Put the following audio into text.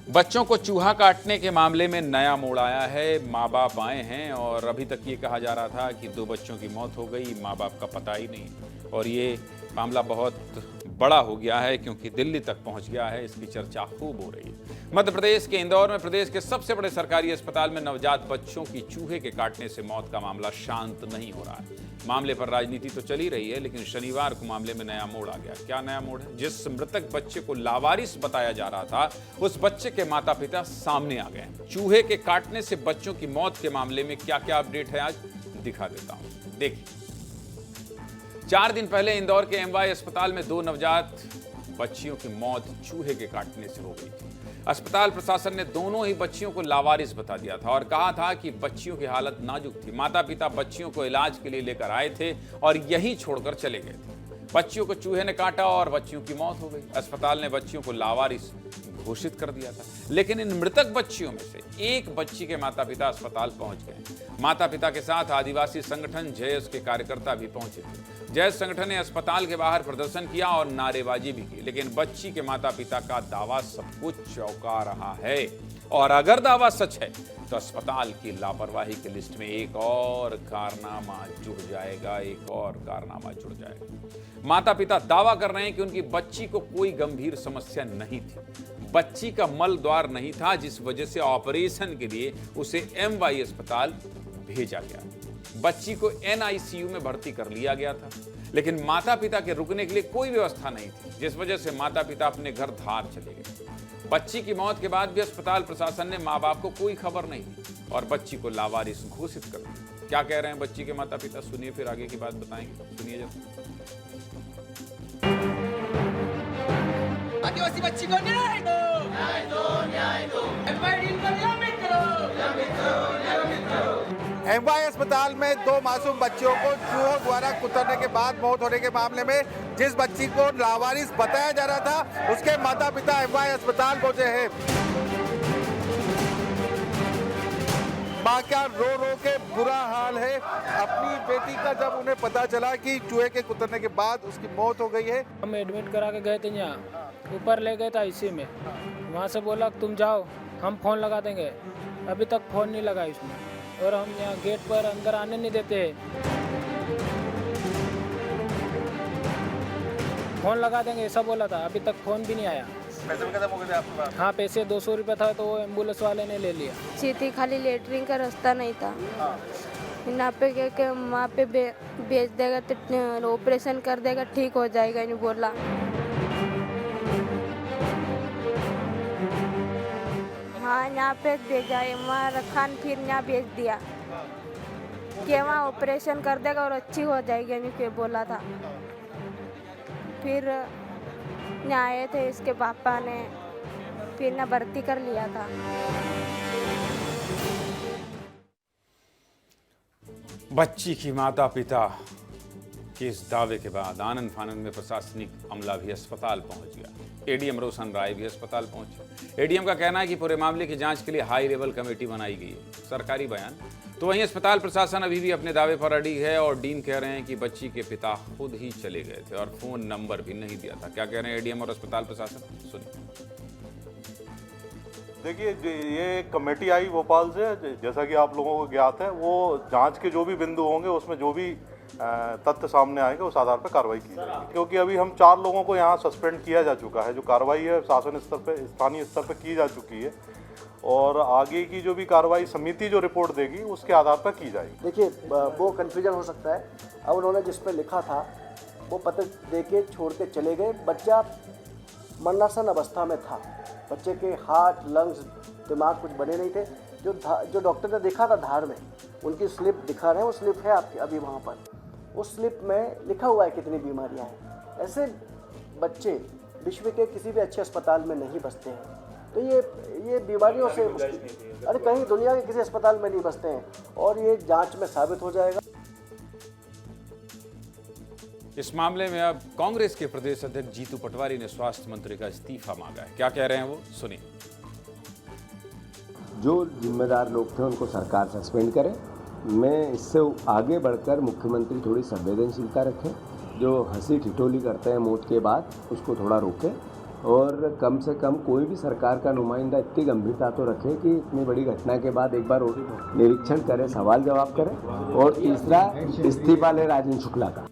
बच्चों को चूहा काटने के मामले में नया मोड़ आया है। माँ बाप आए हैं और अभी तक ये कहा जा रहा था कि 2 बच्चों की मौत हो गई, माँ बाप का पता ही नहीं। और ये मामला बहुत बड़ा हो गया है क्योंकि दिल्ली तक पहुंच गया है। इसकी चर्चा खूब हो रही है। मध्य प्रदेश के इंदौर में प्रदेश के सबसे बड़े सरकारी अस्पताल में नवजात बच्चों की चूहे के काटने से मौत का मामला शांत नहीं हो रहा है। मामले पर राजनीति तो चली रही है, लेकिन शनिवार को मामले में नया मोड़ आ गया। क्या नया मोड़ है? जिस मृतक बच्चे को लावारिस बताया जा रहा था, उस बच्चे के माता पिता सामने आ गए। चूहे के काटने से बच्चों की मौत के मामले में क्या क्या अपडेट है, आज दिखा देता हूं। देखिए, 4 दिन पहले इंदौर के एमवाई अस्पताल में 2 नवजात बच्चियों की मौत चूहे के काटने से हो गई थी। अस्पताल प्रशासन ने दोनों ही बच्चियों को लावारिस बता दिया था और कहा था कि बच्चियों की हालत नाजुक थी। माता पिता बच्चियों को इलाज के लिए लेकर आए थे और यहीं छोड़कर चले गए थे। बच्चियों को चूहे ने काटा और बच्चियों की मौत हो गई। अस्पताल ने बच्चियों को लावारिस घोषित कर दिया था, लेकिन इन मृतक बच्चियों में से एक बच्ची के माता पिता अस्पताल पहुंच गए। माता पिता के साथ आदिवासी संगठन जयस के कार्यकर्ता भी पहुंचे थे। जयस संगठन ने अस्पताल के बाहर प्रदर्शन किया और नारेबाजी भी की, लेकिन बच्ची के माता पिता का दावा सब कुछ चौंका रहा है। और अगर दावा सच है तो अस्पताल की लापरवाही की लिस्ट में एक और कारनामा जुड़ जाएगा, एक और कारनामा जुड़ जाएगा। माता पिता दावा कर रहे हैं कि उनकी बच्ची को कोई गंभीर समस्या नहीं थी। बच्ची का मल द्वार नहीं था, जिस वजह से ऑपरेशन के लिए उसे एमवाई अस्पताल भेजा गया। बच्ची को एनआईसीयू में भर्ती कर लिया गया था, लेकिन माता पिता के रुकने के लिए कोई व्यवस्था नहीं थी, जिस वजह से माता पिता अपने घर धार चले गए। बच्ची की मौत के बाद भी अस्पताल प्रशासन ने मां बाप को कोई खबर नहीं दी और बच्ची को लावारिस घोषित कर दिया। क्या कह रहे हैं बच्ची के माता पिता, सुनिए, फिर आगे की बात बताएंगे। सुनिए जब। आदिवासी बच्ची को न्याय दो, न्याय दो, न्याय दो। एमवाई डील को नियमित करो, नियमित करो, नियमित करो। एमवाई अस्पताल में 2 मासूम बच्चियों को चूहों द्वारा कुतरने के बाद मौत होने के मामले में जिस बच्ची को लावारिस बताया जा रहा था, उसके माता पिता एमवाई अस्पताल पहुंचे हैं। मां का रो रो के बुरा हाल है। अपनी बेटी का जब उन्हें पता चला कि चूहे के कुतरने के बाद उसकी मौत हो गई है, हम एडमिट करा के गए थे, यहाँ ऊपर ले गए था आईसीयू में। वहाँ से बोला तुम जाओ, हम फ़ोन लगा देंगे। अभी तक फ़ोन नहीं लगा इसमें, और हम यहाँ गेट पर अंदर आने नहीं देते। फ़ोन लगा देंगे ऐसा बोला था, अभी तक फ़ोन भी नहीं आया। पैसे भी खत्म हो गए थे आपके पास? हाँ, पैसे 200 रुपये था तो वो एम्बुलेंस वाले ने ले लिया। थी, खाली लेटरिन का रास्ता नहीं था। यहाँ पे क्या वहाँ पे भेज देगा तो ऑपरेशन कर देगा, ठीक हो जाएगा, नहीं बोला। हाँ, यहाँ पे भेजा है, वहाँ रखा, फिर यहाँ भेज दिया कि वहाँ ऑपरेशन कर देगा और अच्छी हो जाएगी, नहीं फिर बोला था। फिर यहाँ आए थे इसके पापा ने, फिर ना भर्ती कर लिया था। बच्ची की माता पिता के इस दावे के बाद आनंद फानंद में प्रशासनिक अमला भी अस्पताल पहुंच गया। एडीएम रोशन राय भी अस्पताल पहुंचे। एडीएम का कहना है कि पूरे मामले की जांच के लिए हाई लेवल कमेटी बनाई गई है। सरकारी बयान। तो वहीं अस्पताल प्रशासन अभी भी अपने दावे पर अड़ी है और डीन कह रहे हैं कि बच्ची के पिता खुद ही चले गए थे और फोन नंबर भी नहीं दिया था। क्या कह रहे हैं एडीएम और अस्पताल प्रशासन, सुनिए। देखिए, ये कमेटी आई भोपाल से, जैसा कि आप लोगों को ज्ञात है। वो जांच के जो भी बिंदु होंगे, उसमें जो भी तथ्य सामने आएंगे उस आधार पर कार्रवाई की जाएगी। क्योंकि अभी हम 4 लोगों को यहाँ सस्पेंड किया जा चुका है। जो कार्रवाई है शासन स्तर पर, स्थानीय स्तर पर की जा चुकी है और आगे की जो भी कार्रवाई समिति जो रिपोर्ट देगी उसके आधार पर की जाएगी। देखिए, वो कन्फ्यूजन हो सकता है। अब उन्होंने जिस पर लिखा था वो पत्र दे के छोड़ के चले गए। बच्चा मरणासन अवस्था में था। बच्चे के हार्ट, लंग्स, दिमाग कुछ बने नहीं थे। जो डॉक्टर ने देखा था धार में, उनकी स्लिप दिखा रहे हैं, वो स्लिप है आपकी अभी वहाँ पर। उस स्लिप में लिखा हुआ है कितनी बीमारियाँ हैं। ऐसे बच्चे विश्व के किसी भी अच्छे अस्पताल में नहीं बसते हैं। तो ये बीमारियों से अरे कहीं दुनिया के किसी अस्पताल में नहीं बसते हैं, और ये जांच में साबित हो जाएगा। इस मामले में अब कांग्रेस के प्रदेश अध्यक्ष जीतू पटवारी ने स्वास्थ्य मंत्री का इस्तीफा मांगा है। क्या कह रहे हैं वो, सुनिए। जो जिम्मेदार लोग थे उनको सरकार सस्पेंड करे। मैं इससे आगे बढ़कर मुख्यमंत्री थोड़ी संवेदनशीलता रखें। जो हंसी ठिठोली करते हैं मौत के बाद, उसको थोड़ा रोकें और कम से कम कोई भी सरकार का नुमाइंदा इतनी गंभीरता तो रखे कि इतनी बड़ी घटना के बाद एक बार निरीक्षण करे, सवाल जवाब करे। और तीसरा, इस्तीफा ले राजेंद्र शुक्ला का।